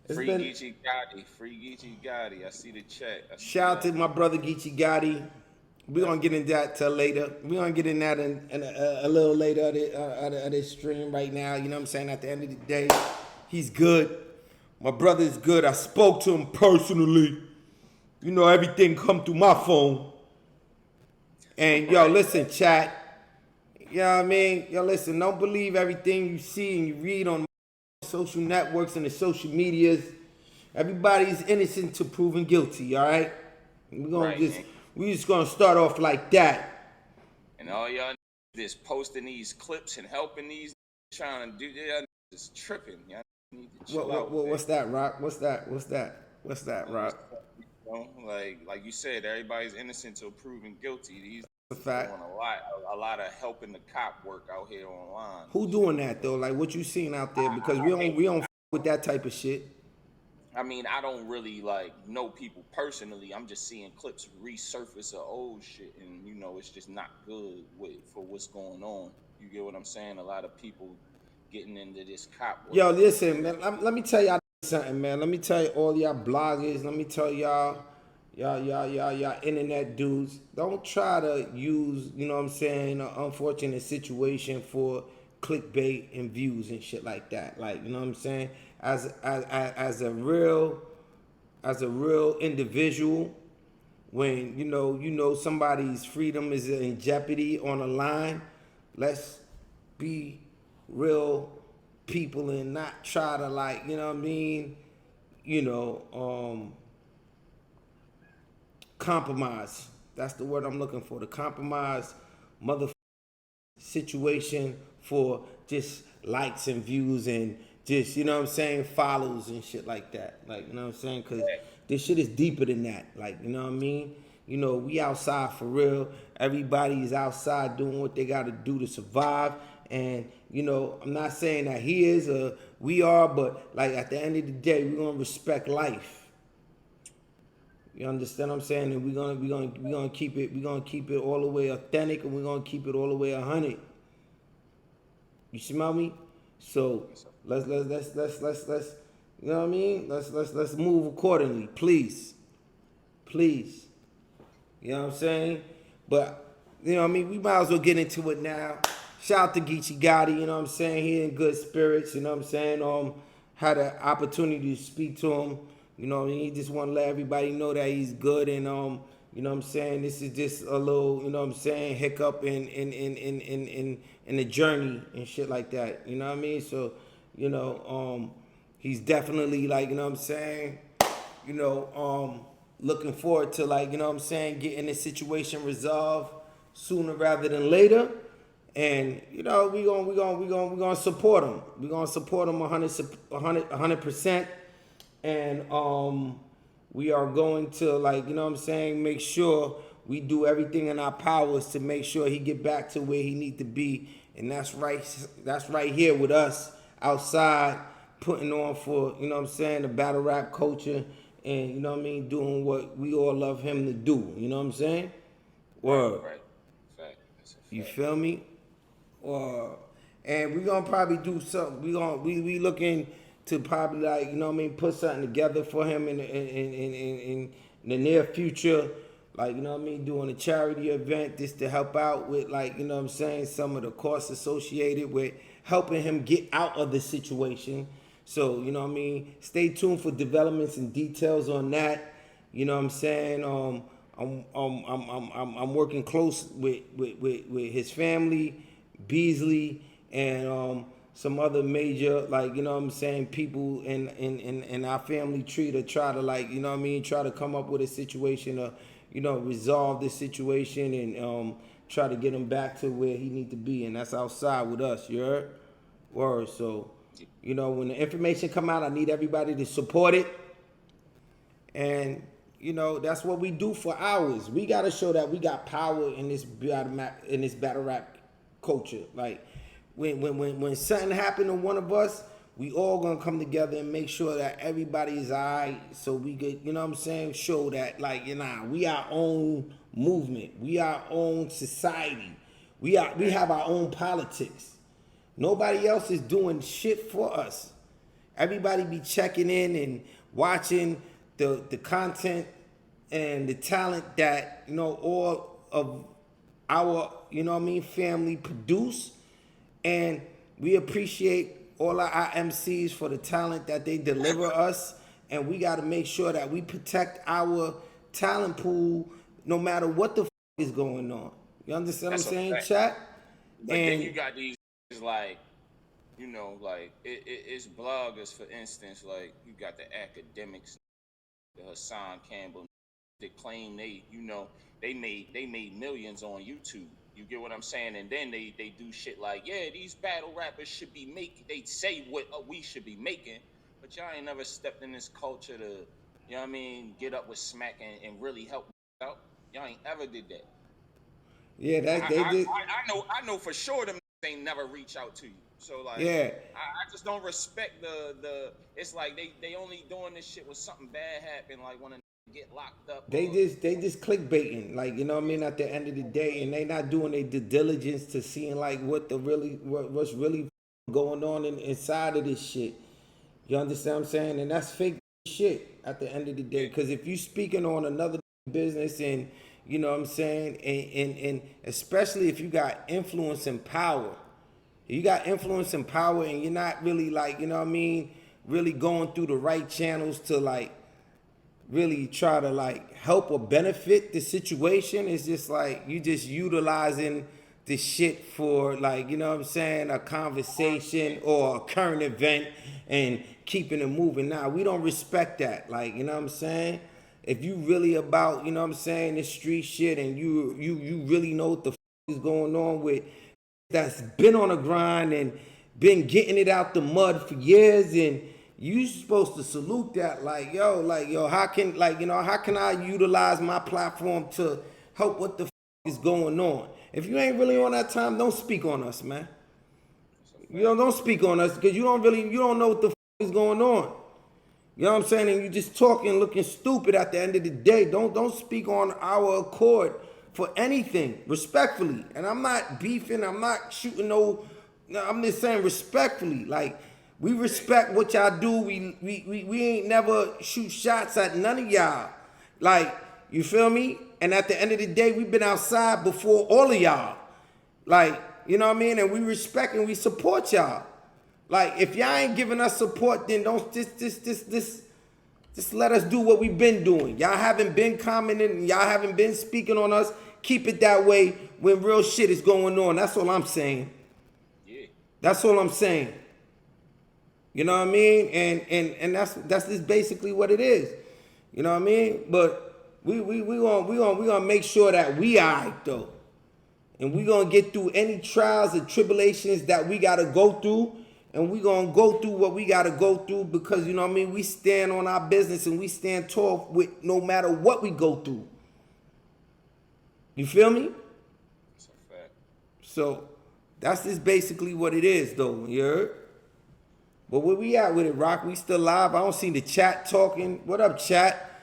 It's Free been Geechi Gotti. Free Geechi Gotti. I see the check. I see shout out that. to my brother Geechi Gotti. We're gonna get Definitely. into that till later. We're gonna get in that in a little later of this stream right now. You know what I'm saying? At the end of the day, he's good. My brother is good. I spoke to him personally. You know, everything come through my phone. And yo, Right. listen, chat. You know what I mean? Yo, listen, don't believe everything you see and you read on social networks and the social medias. Everybody's innocent to proven guilty, all right? Right. We just gonna start off like that. And all y'all just posting these clips and helping these trying to do y'all just tripping. Y'all need to chill out, man. What's that, Rock? What's that, Like, what's Rock? up, you know? Like you said, everybody's innocent till proven guilty. These A doing fact. a lot of helping the cop work out here online and Who shit. doing that though? Like what you seen out there? Because I mean, we don't with that type of shit. I don't really like know people personally. I'm just seeing clips resurface of old shit, and it's just not good for what's going on. You get what I'm saying? A lot of people getting into this cop work. Yo, listen, man. Let me tell y'all something, man. Let me tell you all y'all bloggers. Let me tell y'all internet dudes. Don't try to use, you know what I'm saying, an unfortunate situation for clickbait and views and shit like that. Like, you know what I'm saying? As a real individual, when somebody's freedom is in jeopardy on the line, let's be real people and not try to, like, you know what I mean, you know, compromise. That's the word I'm looking for. The compromise mother situation for just likes and views and just, you know what I'm saying, follows and shit like that. Like, you know what I'm saying? Because this shit is deeper than that. Like, you know what I mean? You know, we outside for real. Everybody's outside doing what they got to do to survive. And, you know, I'm not saying that he is or we are, but, like, at the end of the day, we're going to respect life. You understand what I'm saying? And we're gonna keep it all the way authentic, and we're gonna keep it all the way 100. You smell me? So let's you know what I mean? Let's move accordingly, please. Please. You know what I'm saying? But you know what I mean, we might as well get into it now. Shout out to Geechi Gotti, you know what I'm saying? He in good spirits, you know what I'm saying? Had an opportunity to speak to him. You know what I mean? He just want to let everybody know that he's good, and you know what I'm saying? This is just a little, you know what I'm saying, hiccup in the journey and shit like that. You know what I mean? So, he's definitely, like, you know what I'm saying, looking forward to, like, you know what I'm saying, getting this situation resolved sooner rather than later. And we gonna support him. We gonna support him 100%. And we are going to, like, you know what I'm saying, make sure we do everything in our powers to make sure he get back to where he need to be. And that's right here with us outside putting on for, you know what I'm saying, the battle rap culture, and, you know what I mean, doing what we all love him to do. You know what I'm saying? Right, Word. right. Fact. That's a You fact. feel me? And we gonna probably do something. We looking to probably, like, you know what I mean, put something together for him in the near future. Like, you know what I mean, doing a charity event just to help out with, like, you know what I'm saying, some of the costs associated with helping him get out of the situation. So, you know what I mean, stay tuned for developments and details on that. You know what I'm saying? I'm working close with his family, Beasley, and some other major, like, you know what I'm saying, people in our family tree to try to, like, you know what I mean, try to come up with a situation to, you know, resolve this situation and try to get him back to where he need to be, and that's outside with us. You heard? Word. So, you know, when the information come out, I need everybody to support it. And, you know, that's what we do for hours. We got to show that we got power in this battle rap culture. Like, when something happened to one of us, we all gonna come together and make sure that everybody is alright, so we could, you know what I'm saying, show that, like, you know, we our own movement, we our own society, we have our own politics. Nobody else is doing shit for us. everybody be checking in and watching the content and the talent that, you know, all of our, you know what I mean, family produce. And we appreciate all our MCs for the talent that they deliver us. And we got to make sure that we protect our talent pool no matter what the is going on. You understand what I'm saying, chat? But then you got these like, you know, like it's bloggers, for instance, like you got the Akademiks, the Hassan Campbell, they claim they, you know, they made millions on YouTube. You get what I'm saying? And then they do shit like, yeah, these battle rappers should be making, they say what we should be making, but y'all ain't never stepped in this culture to, you know what I mean, get up with Smack and really help out. Y'all ain't ever did that. Yeah, that they did. I know for sure them ain't never reach out to you. So like, yeah, I just don't respect the. It's like they only doing this shit when something bad happen, like when a get locked up. They just clickbaiting, like, you know what I mean, at the end of the day, and they not doing their due diligence to seeing like what's really going on inside of this shit. You understand what I'm saying? And that's fake shit at the end of the day. Because if you speaking on another business and, you know what I'm saying, and especially if you got influence and power, you got influence and power and you're not really like, you know what I mean, really going through the right channels to like really try to like help or benefit the situation. It's just like you just utilizing the shit for like, you know what I'm saying, a conversation or a current event and keeping it moving. Now, we don't respect that. Like, you know what I'm saying? If you really about, you know what I'm saying, this street shit and you really know what the is going on with that's been on the grind and been getting it out the mud for years, and you supposed to salute that, like, yo, how can, like, you know, how can I utilize my platform to help what the is going on? If you ain't really on that time, don't speak on us, man. You know, don't speak on us because you don't know what the is going on. You know what I'm saying? And you just talking, looking stupid at the end of the day. Don't speak on our accord for anything, respectfully. And I'm not beefing, I'm not shooting no, I'm just saying respectfully. Like, we respect what y'all do. We ain't never shoot shots at none of y'all. Like, you feel me? And at the end of the day, we've been outside before all of y'all. Like, you know what I mean? And we respect and we support y'all. Like, if y'all ain't giving us support, then don't just let us do what we've been doing. Y'all haven't been commenting and y'all haven't been speaking on us. Keep it that way when real shit is going on. That's all I'm saying. Yeah. That's all I'm saying. You know what I mean? And that's just basically what it is. You know what I mean? But we gonna make sure that we alright though. And we gonna get through any trials and tribulations that we gotta go through. And we gonna go through what we gotta go through because, you know what I mean, we stand on our business and we stand tall with no matter what we go through. You feel me? That's a fact. So that's just basically what it is though, you heard? But where we at with it, Rock? We still live? I don't see the chat talking. What up, chat?